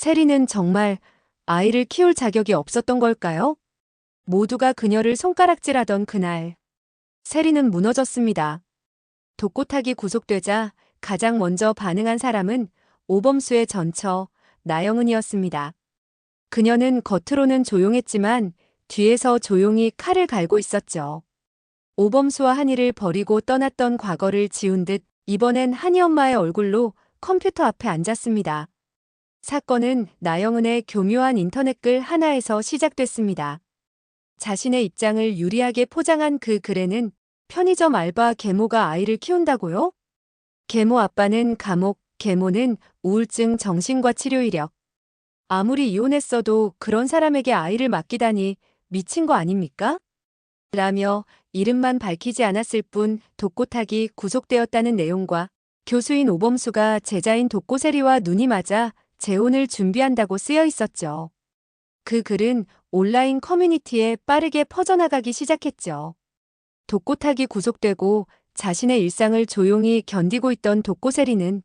세리는 정말 아이를 키울 자격이 없었던 걸까요? 모두가 그녀를 손가락질하던 그날, 세리는 무너졌습니다. 독고탁이 구속되자 가장 먼저 반응한 사람은 오범수의 전처, 나영은이었습니다. 그녀는 겉으로는 조용했지만 뒤에서 조용히 칼을 갈고 있었죠. 오범수와 한이를 버리고 떠났던 과거를 지운 듯 이번엔 한이 엄마의 얼굴로 컴퓨터 앞에 앉았습니다. 사건은 나영은의 교묘한 인터넷 글 하나에서 시작됐습니다. 자신의 입장을 유리하게 포장한 그 글에는 편의점 알바 계모가 아이를 키운다고요? 계모 아빠는 감옥, 계모는 우울증 정신과 치료 이력. 아무리 이혼했어도 그런 사람에게 아이를 맡기다니 미친 거 아닙니까? 라며 이름만 밝히지 않았을 뿐 독고탁이 구속되었다는 내용과 교수인 오범수가 제자인 독고세리와 눈이 맞아 재혼을 준비한다고 쓰여 있었죠. 그 글은 온라인 커뮤니티에 빠르게 퍼져나가기 시작했죠. 독고탁이 구속되고 자신의 일상을 조용히 견디고 있던 독고세리는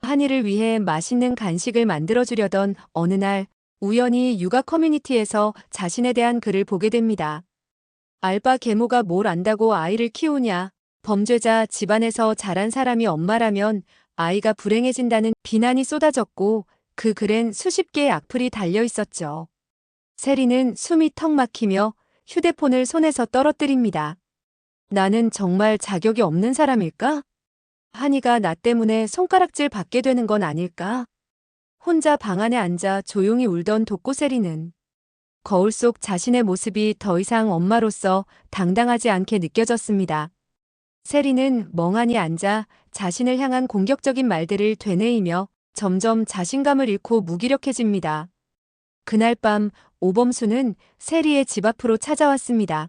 한이를 위해 맛있는 간식을 만들어주려던 어느 날 우연히 육아 커뮤니티에서 자신에 대한 글을 보게 됩니다. 알바 계모가 뭘 안다고 아이를 키우냐. 범죄자 집안에서 자란 사람이 엄마라면 아이가 불행해진다는 비난이 쏟아졌고 그 글엔 수십 개의 악플이 달려 있었죠. 세리는 숨이 턱 막히며 휴대폰을 손에서 떨어뜨립니다. 나는 정말 자격이 없는 사람일까? 한이가 나 때문에 손가락질 받게 되는 건 아닐까? 혼자 방 안에 앉아 조용히 울던 독고세리는 거울 속 자신의 모습이 더 이상 엄마로서 당당하지 않게 느껴졌습니다. 세리는 멍하니 앉아 자신을 향한 공격적인 말들을 되뇌이며 점점 자신감을 잃고 무기력해집니다. 그날 밤 오범수는 세리의 집 앞으로 찾아왔습니다.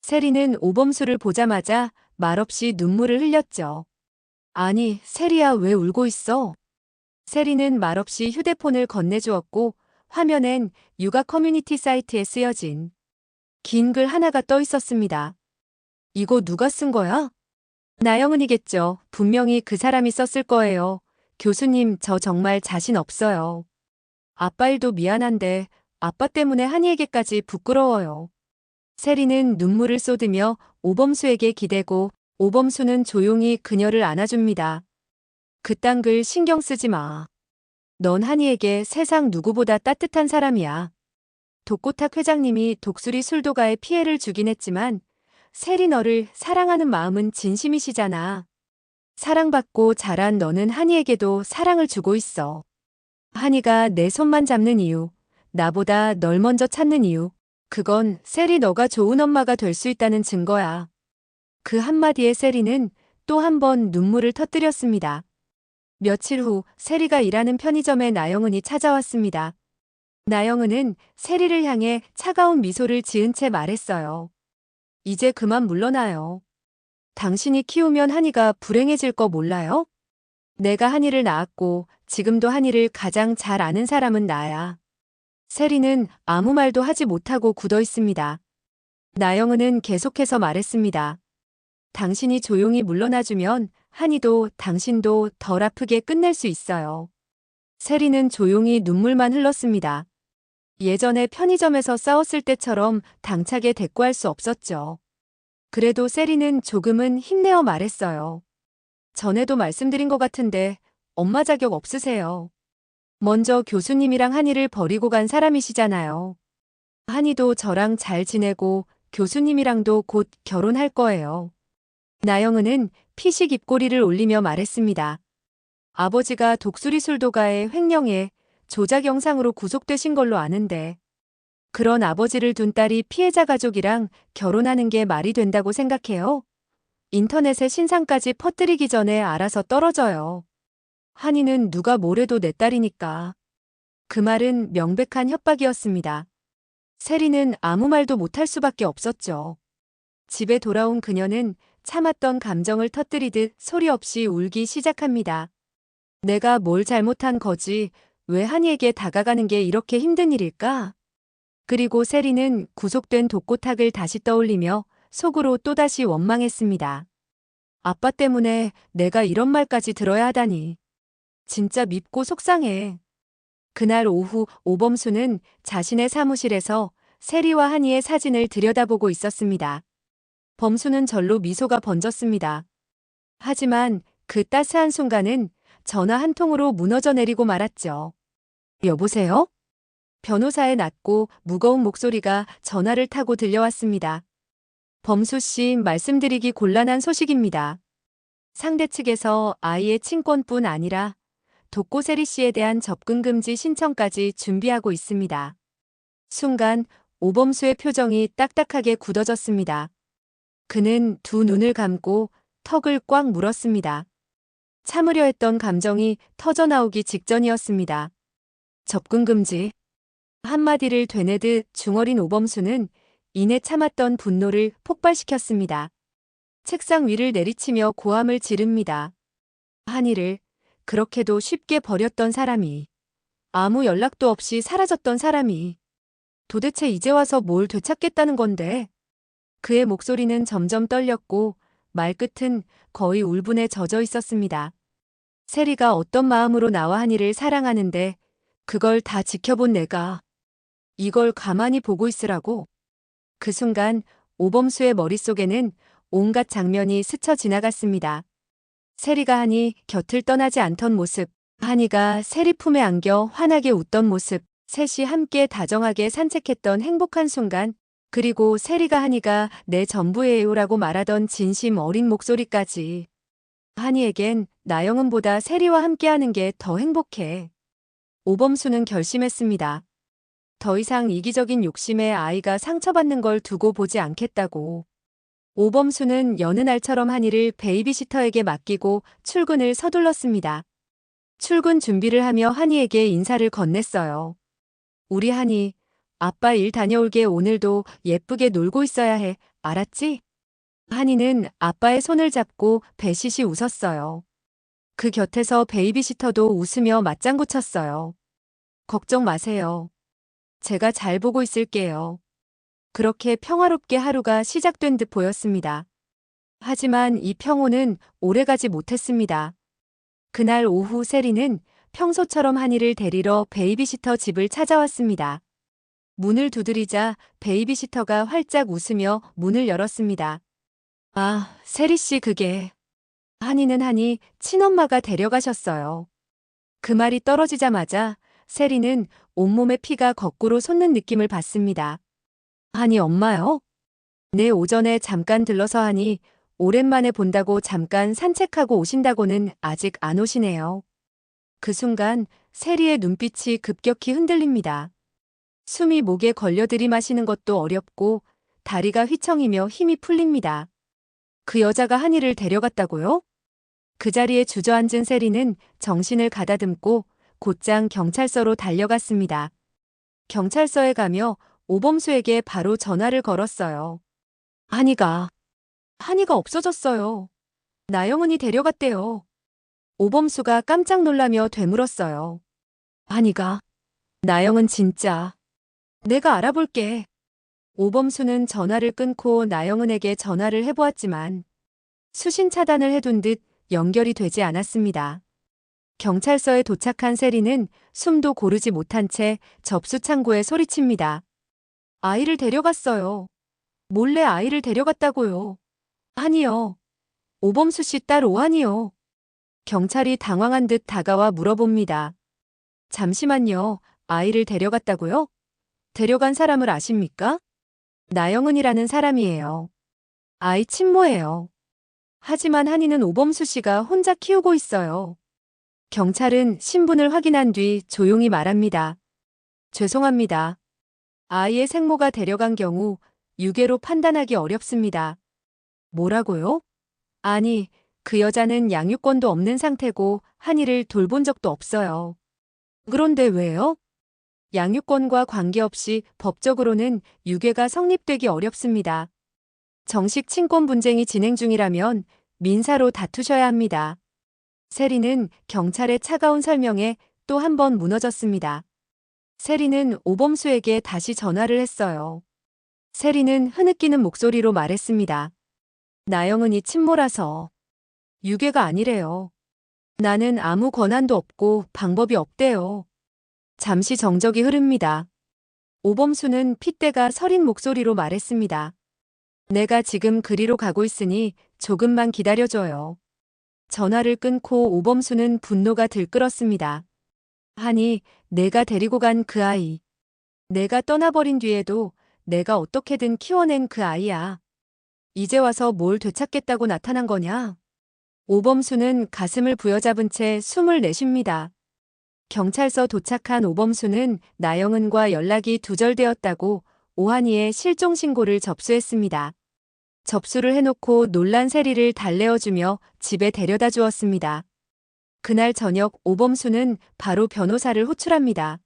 세리는 오범수를 보자마자 말없이 눈물을 흘렸죠. 아니, 세리야 왜 울고 있어? 세리는 말없이 휴대폰을 건네주었고 화면엔 육아 커뮤니티 사이트에 쓰여진 긴 글 하나가 떠 있었습니다. 이거 누가 쓴 거야? 나영은이겠죠. 분명히 그 사람이 썼을 거예요. 교수님, 저 정말 자신 없어요. 아빠 일도 미안한데 아빠 때문에 한이에게까지 부끄러워요. 세리는 눈물을 쏟으며 오범수에게 기대고 오범수는 조용히 그녀를 안아줍니다. 그딴 글 신경 쓰지 마. 넌 한이에게 세상 누구보다 따뜻한 사람이야. 독고탁 회장님이 독수리 술도가에 피해를 주긴 했지만 세리 너를 사랑하는 마음은 진심이시잖아. 사랑받고 자란 너는 한이에게도 사랑을 주고 있어. 한이가 내 손만 잡는 이유, 나보다 널 먼저 찾는 이유, 그건 세리 너가 좋은 엄마가 될 수 있다는 증거야. 그 한마디에 세리는 또 한 번 눈물을 터뜨렸습니다. 며칠 후 세리가 일하는 편의점에 나영은이 찾아왔습니다. 나영은은 세리를 향해 차가운 미소를 지은 채 말했어요. 이제 그만 물러나요. 당신이 키우면 한이가 불행해질 거 몰라요? 내가 한이를 낳았고 지금도 한이를 가장 잘 아는 사람은 나야. 세리는 아무 말도 하지 못하고 굳어 있습니다. 나영은은 계속해서 말했습니다. 당신이 조용히 물러나주면 한이도 당신도 덜 아프게 끝낼 수 있어요. 세리는 조용히 눈물만 흘렀습니다. 예전에 편의점에서 싸웠을 때처럼 당차게 대꾸할 수 없었죠. 그래도 세리는 조금은 힘내어 말했어요. 전에도 말씀드린 것 같은데 엄마 자격 없으세요. 먼저 교수님이랑 한이를 버리고 간 사람이시잖아요. 한이도 저랑 잘 지내고 교수님이랑도 곧 결혼할 거예요. 나영은은 피식 입꼬리를 올리며 말했습니다. 아버지가 독수리 술도가의 횡령에 조작 영상으로 구속되신 걸로 아는데 그런 아버지를 둔 딸이 피해자 가족이랑 결혼하는 게 말이 된다고 생각해요? 인터넷에 신상까지 퍼뜨리기 전에 알아서 떨어져요. 한이는 누가 뭐래도 내 딸이니까. 그 말은 명백한 협박이었습니다. 세리는 아무 말도 못할 수밖에 없었죠. 집에 돌아온 그녀는 참았던 감정을 터뜨리듯 소리 없이 울기 시작합니다. 내가 뭘 잘못한 거지? 왜 한이에게 다가가는 게 이렇게 힘든 일일까? 그리고 세리는 구속된 독고탁을 다시 떠올리며 속으로 또다시 원망했습니다. 아빠 때문에 내가 이런 말까지 들어야 하다니. 진짜 밉고 속상해. 그날 오후 오범수는 자신의 사무실에서 세리와 한이의 사진을 들여다보고 있었습니다. 범수는 절로 미소가 번졌습니다. 하지만 그 따스한 순간은 전화 한 통으로 무너져 내리고 말았죠. 여보세요? 변호사의 낮고 무거운 목소리가 전화를 타고 들려왔습니다. 범수 씨, 말씀드리기 곤란한 소식입니다. 상대 측에서 아이의 친권뿐 아니라 독고세리 씨에 대한 접근 금지 신청까지 준비하고 있습니다. 순간 오범수의 표정이 딱딱하게 굳어졌습니다. 그는 두 눈을 감고 턱을 꽉 물었습니다. 참으려 했던 감정이 터져나오기 직전이었습니다. 접근 금지. 한마디를 되뇌듯 중얼인 오범수는 이내 참았던 분노를 폭발시켰습니다. 책상 위를 내리치며 고함을 지릅니다. 한이를 그렇게도 쉽게 버렸던 사람이, 아무 연락도 없이 사라졌던 사람이 도대체 이제 와서 뭘 되찾겠다는 건데. 그의 목소리는 점점 떨렸고 말끝은 거의 울분에 젖어 있었습니다. 세리가 어떤 마음으로 나와 한이를 사랑하는데 그걸 다 지켜본 내가 이걸 가만히 보고 있으라고. 그 순간 오범수의 머릿속에는 온갖 장면이 스쳐 지나갔습니다. 세리가 한이 곁을 떠나지 않던 모습, 한이가 세리 품에 안겨 환하게 웃던 모습, 셋이 함께 다정하게 산책했던 행복한 순간, 그리고 세리가 한이가 내 전부예요라고 말하던 진심 어린 목소리까지. 한이에겐 나영은보다 세리와 함께하는 게 더 행복해. 오범수는 결심했습니다. 더 이상 이기적인 욕심에 아이가 상처받는 걸 두고 보지 않겠다고. 오범수는 여느 날처럼 한이를 베이비시터에게 맡기고 출근을 서둘렀습니다. 출근 준비를 하며 한이에게 인사를 건넸어요. 우리 한이, 아빠 일 다녀올게. 오늘도 예쁘게 놀고 있어야 해. 알았지? 한이는 아빠의 손을 잡고 배시시 웃었어요. 그 곁에서 베이비시터도 웃으며 맞장구 쳤어요. 걱정 마세요. 제가 잘 보고 있을게요. 그렇게 평화롭게 하루가 시작된 듯 보였습니다. 하지만 이 평온은 오래가지 못했습니다. 그날 오후 세리는 평소처럼 한이를 데리러 베이비시터 집을 찾아왔습니다. 문을 두드리자 베이비시터가 활짝 웃으며 문을 열었습니다. 아, 세리 씨 그게. 한이는 한이 친엄마가 데려가셨어요. 그 말이 떨어지자마자 세리는 온몸에 피가 거꾸로 솟는 느낌을 받습니다. 한이 엄마요? 네, 오전에 잠깐 들러서 하니 오랜만에 본다고 잠깐 산책하고 오신다고는 아직 안 오시네요. 그 순간 세리의 눈빛이 급격히 흔들립니다. 숨이 목에 걸려 들이마시는 것도 어렵고 다리가 휘청이며 힘이 풀립니다. 그 여자가 한이를 데려갔다고요? 그 자리에 주저앉은 세리는 정신을 가다듬고 곧장 경찰서로 달려갔습니다. 경찰서에 가며 오범수에게 바로 전화를 걸었어요. 한이가 없어졌어요. 나영은이 데려갔대요. 오범수가 깜짝 놀라며 되물었어요. 한이가? 나영은 진짜. 내가 알아볼게. 오범수는 전화를 끊고 나영은에게 전화를 해보았지만 수신 차단을 해둔 듯 연결이 되지 않았습니다. 경찰서에 도착한 세리는 숨도 고르지 못한 채 접수 창구에 소리칩니다. 아이를 데려갔어요. 몰래 아이를 데려갔다고요. 한이요. 오범수 씨 딸 오한이요. 경찰이 당황한 듯 다가와 물어봅니다. 잠시만요. 아이를 데려갔다고요? 데려간 사람을 아십니까? 나영은이라는 사람이에요. 아이 친모예요. 하지만 한이는 오범수 씨가 혼자 키우고 있어요. 경찰은 신분을 확인한 뒤 조용히 말합니다. 죄송합니다. 아이의 생모가 데려간 경우 유괴로 판단하기 어렵습니다. 뭐라고요? 아니, 그 여자는 양육권도 없는 상태고 한이를 돌본 적도 없어요. 그런데 왜요? 양육권과 관계없이 법적으로는 유괴가 성립되기 어렵습니다. 정식 친권 분쟁이 진행 중이라면 민사로 다투셔야 합니다. 세리는 경찰의 차가운 설명에 또 한 번 무너졌습니다. 세리는 오범수에게 다시 전화를 했어요. 세리는 흐느끼는 목소리로 말했습니다. 나영은이 친모라서. 유괴가 아니래요. 나는 아무 권한도 없고 방법이 없대요. 잠시 정적이 흐릅니다. 오범수는 핏대가 서린 목소리로 말했습니다. 내가 지금 그리로 가고 있으니 조금만 기다려줘요. 전화를 끊고 오범수는 분노가 들끓었습니다. 아니, 내가 데리고 간 그 아이. 내가 떠나버린 뒤에도 내가 어떻게든 키워낸 그 아이야. 이제 와서 뭘 되찾겠다고 나타난 거냐? 오범수는 가슴을 부여잡은 채 숨을 내쉽니다. 경찰서 도착한 오범수는 나영은과 연락이 두절되었다고 오한이의 실종 신고를 접수했습니다. 접수를 해놓고 놀란 세리를 달래어주며 집에 데려다 주었습니다. 그날 저녁 오범수는 바로 변호사를 호출합니다.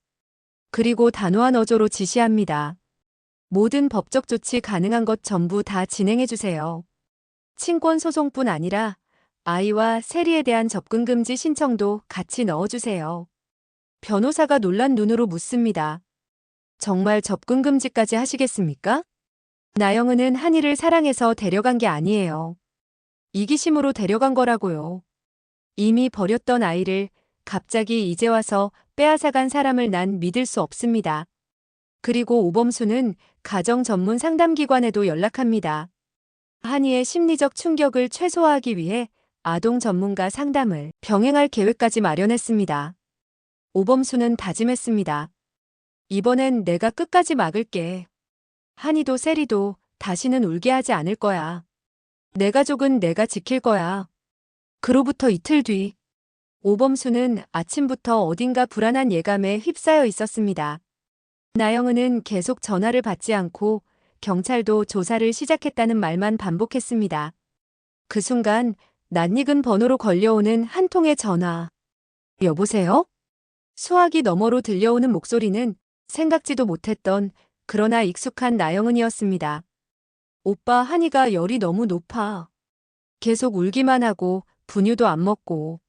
그리고 단호한 어조로 지시합니다. 모든 법적 조치 가능한 것 전부 다 진행해 주세요. 친권 소송뿐 아니라 아이와 세리에 대한 접근 금지 신청도 같이 넣어주세요. 변호사가 놀란 눈으로 묻습니다. 정말 접근 금지까지 하시겠습니까? 나영은은 한이를 사랑해서 데려간 게 아니에요. 이기심으로 데려간 거라고요. 이미 버렸던 아이를 갑자기 이제 와서 빼앗아간 사람을 난 믿을 수 없습니다. 그리고 오범수는 가정 전문 상담기관에도 연락합니다. 한이의 심리적 충격을 최소화하기 위해 아동 전문가 상담을 병행할 계획까지 마련했습니다. 오범수는 다짐했습니다. 이번엔 내가 끝까지 막을게. 한이도 세리도 다시는 울게 하지 않을 거야. 내 가족은 내가 지킬 거야. 그로부터 이틀 뒤, 오범수는 아침부터 어딘가 불안한 예감에 휩싸여 있었습니다. 나영은은 계속 전화를 받지 않고 경찰도 조사를 시작했다는 말만 반복했습니다. 그 순간 낯익은 번호로 걸려오는 한 통의 전화. 여보세요? 수화기 너머로 들려오는 목소리는 생각지도 못했던 그러나 익숙한 나영은이었습니다. 오빠 한이가 열이 너무 높아. 계속 울기만 하고 분유도 안 먹고.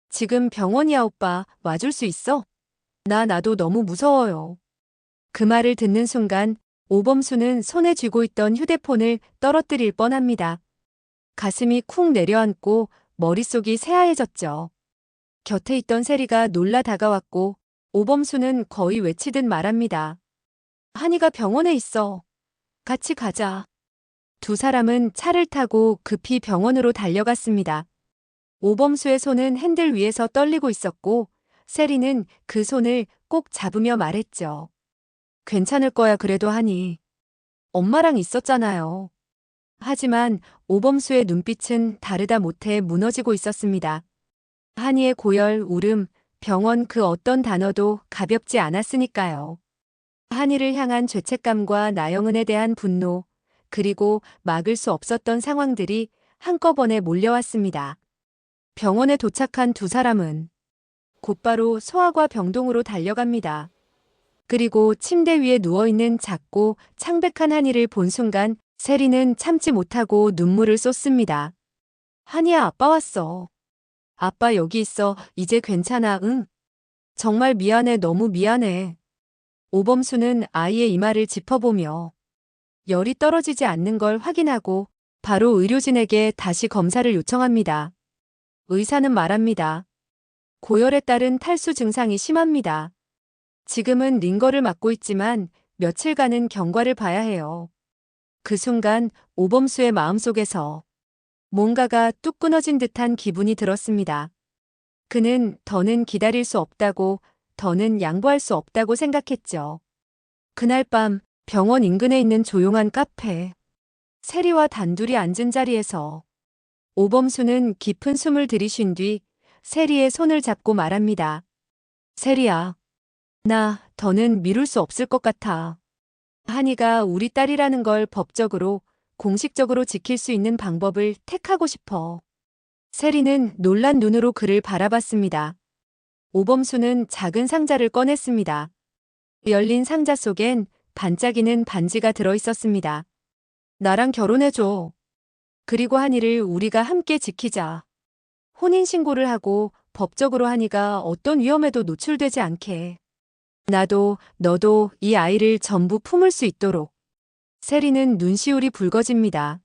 지금 병원이야 오빠 와줄 수 있어? 나도 너무 무서워요. 그 말을 듣는 순간 오범수는 손에 쥐고 있던 휴대폰을 떨어뜨릴 뻔합니다. 가슴이 쿵 내려앉고 머릿속이 새하얘졌죠. 곁에 있던 세리가 놀라 다가왔고 오범수는 거의 외치듯 말합니다. 한이가 병원에 있어. 같이 가자. 두 사람은 차를 타고 급히 병원으로 달려갔습니다. 오범수의 손은 핸들 위에서 떨리고 있었고 세리는 그 손을 꼭 잡으며 말했죠. 괜찮을 거야 그래도 한이. 엄마랑 있었잖아요. 하지만 오범수의 눈빛은 다르다 못해 무너지고 있었습니다. 한이의 고열, 울음, 병원 그 어떤 단어도 가볍지 않았으니까요. 한이를 향한 죄책감과 나영은에 대한 분노, 그리고 막을 수 없었던 상황들이 한꺼번에 몰려왔습니다. 병원에 도착한 두 사람은 곧바로 소아과 병동으로 달려갑니다. 그리고 침대 위에 누워있는 작고 창백한 한이를 본 순간 세리는 참지 못하고 눈물을 쏟습니다. 한이야 아빠 왔어. 아빠 여기 있어. 이제 괜찮아. 응? 정말 미안해. 너무 미안해. 오범수는 아이의 이마를 짚어보며 열이 떨어지지 않는 걸 확인하고 바로 의료진에게 다시 검사를 요청합니다. 의사는 말합니다. 고열에 따른 탈수 증상이 심합니다. 지금은 링거를 맞고 있지만 며칠간은 경과를 봐야 해요. 그 순간 오범수의 마음속에서 뭔가가 뚝 끊어진 듯한 기분이 들었습니다. 그는 더는 기다릴 수 없다고, 더는 양보할 수 없다고 생각했죠. 그날 밤 병원 인근에 있는 조용한 카페. 세리와 단둘이 앉은 자리에서 오범수는 깊은 숨을 들이쉰 뒤 세리의 손을 잡고 말합니다. 세리야, 나 더는 미룰 수 없을 것 같아. 한이가 우리 딸이라는 걸 법적으로, 공식적으로 지킬 수 있는 방법을 택하고 싶어. 세리는 놀란 눈으로 그를 바라봤습니다. 오범수는 작은 상자를 꺼냈습니다. 열린 상자 속엔 반짝이는 반지가 들어있었습니다. 나랑 결혼해줘. 그리고 한이를 우리가 함께 지키자. 혼인신고를 하고 법적으로 한이가 어떤 위험에도 노출되지 않게. 나도 너도 이 아이를 전부 품을 수 있도록. 세리는 눈시울이 붉어집니다.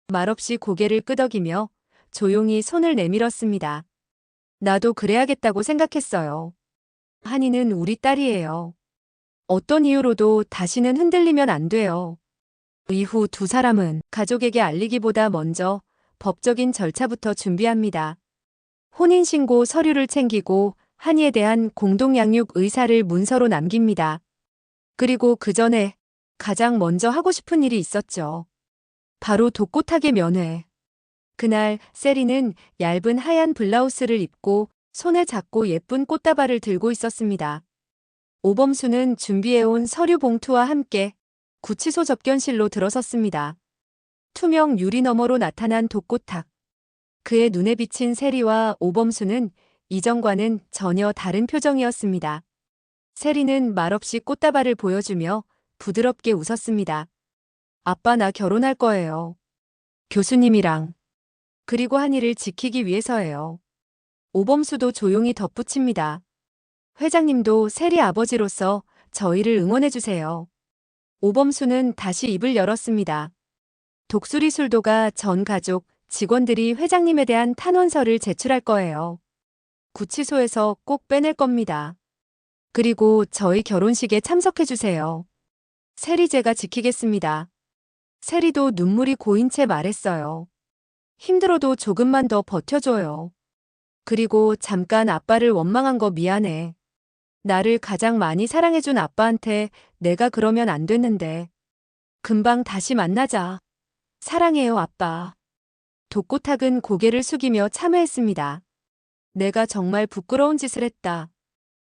말없이 고개를 끄덕이며 조용히 손을 내밀었습니다. 나도 그래야겠다고 생각했어요. 한이는 우리 딸이에요. 어떤 이유로도 다시는 흔들리면 안 돼요. 이후 두 사람은 가족에게 알리기보다 먼저 법적인 절차부터 준비합니다. 혼인신고 서류를 챙기고 한이에 대한 공동양육 의사를 문서로 남깁니다. 그리고 그 전에 가장 먼저 하고 싶은 일이 있었죠. 바로 독고타기 면회. 그날 세리는 얇은 하얀 블라우스를 입고 손에 작고 예쁜 꽃다발을 들고 있었습니다. 오범수는 준비해온 서류 봉투와 함께 구치소 접견실로 들어섰습니다. 투명 유리 너머로 나타난 독고탁. 그의 눈에 비친 세리와 오범수는 이전과는 전혀 다른 표정이었습니다. 세리는 말없이 꽃다발을 보여주며 부드럽게 웃었습니다. 아빠, 나 결혼할 거예요. 교수님이랑. 그리고 한이를 지키기 위해서예요. 오범수도 조용히 덧붙입니다. 회장님도 세리 아버지로서 저희를 응원해주세요. 오범수는 다시 입을 열었습니다. 독수리 술도가 전 가족, 직원들이 회장님에 대한 탄원서를 제출할 거예요. 구치소에서 꼭 빼낼 겁니다. 그리고 저희 결혼식에 참석해주세요. 세리, 제가 지키겠습니다. 세리도 눈물이 고인 채 말했어요. 힘들어도 조금만 더 버텨줘요. 그리고 잠깐 아빠를 원망한 거 미안해. 나를 가장 많이 사랑해준 아빠한테 내가 그러면 안 됐는데. 금방 다시 만나자. 사랑해요, 아빠. 독고탁은 고개를 숙이며 참회했습니다. 내가 정말 부끄러운 짓을 했다.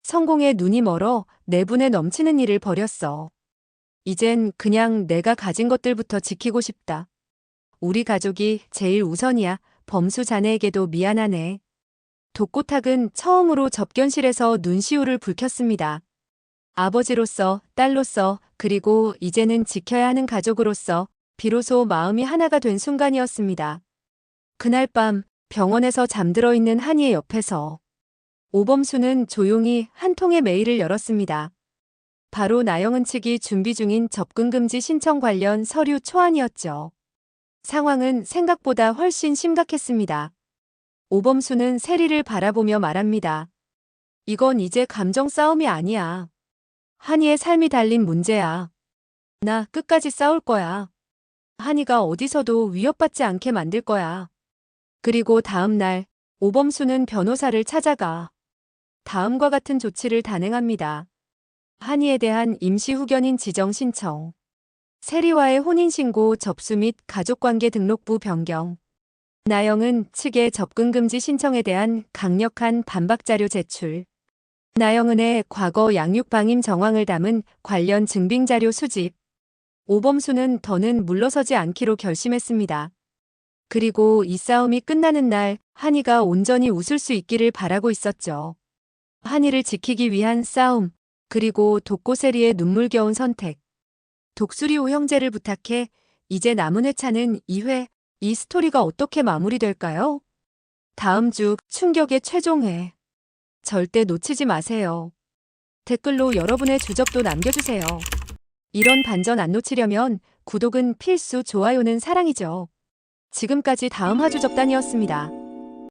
성공에 눈이 멀어 내분에 넘치는 일을 벌였어. 이젠 그냥 내가 가진 것들부터 지키고 싶다. 우리 가족이 제일 우선이야. 범수 자네에게도 미안하네. 독고탁은 처음으로 접견실에서 눈시울을 붉혔습니다. 아버지로서, 딸로서, 그리고 이제는 지켜야 하는 가족으로서 비로소 마음이 하나가 된 순간이었습니다. 그날 밤 병원에서 잠들어 있는 한이의 옆에서 오범수는 조용히 한 통의 메일을 열었습니다. 바로 나영은 측이 준비 중인 접근금지 신청 관련 서류 초안이었죠. 상황은 생각보다 훨씬 심각했습니다. 오범수는 세리를 바라보며 말합니다. 이건 이제 감정 싸움이 아니야. 한이의 삶이 달린 문제야. 나 끝까지 싸울 거야. 한이가 어디서도 위협받지 않게 만들 거야. 그리고 다음 날 오범수는 변호사를 찾아가 다음과 같은 조치를 단행합니다. 한이에 대한 임시 후견인 지정 신청, 세리와의 혼인신고 접수 및 가족관계 등록부 변경, 나영은 측의 접근금지 신청에 대한 강력한 반박자료 제출, 나영은의 과거 양육방임 정황을 담은 관련 증빙자료 수집, 오범수는 더는 물러서지 않기로 결심했습니다. 그리고 이 싸움이 끝나는 날 한이가 온전히 웃을 수 있기를 바라고 있었죠. 한이를 지키기 위한 싸움, 그리고 독고세리의 눈물겨운 선택. 독수리 오형제를 부탁해. 이제 남은 회차는 2회. 이 스토리가 어떻게 마무리될까요? 다음 주 충격의 최종회. 절대 놓치지 마세요. 댓글로 여러분의 주접도 남겨주세요. 이런 반전 안 놓치려면 구독은 필수, 좋아요는 사랑이죠. 지금까지 다음 화주 접단이었습니다.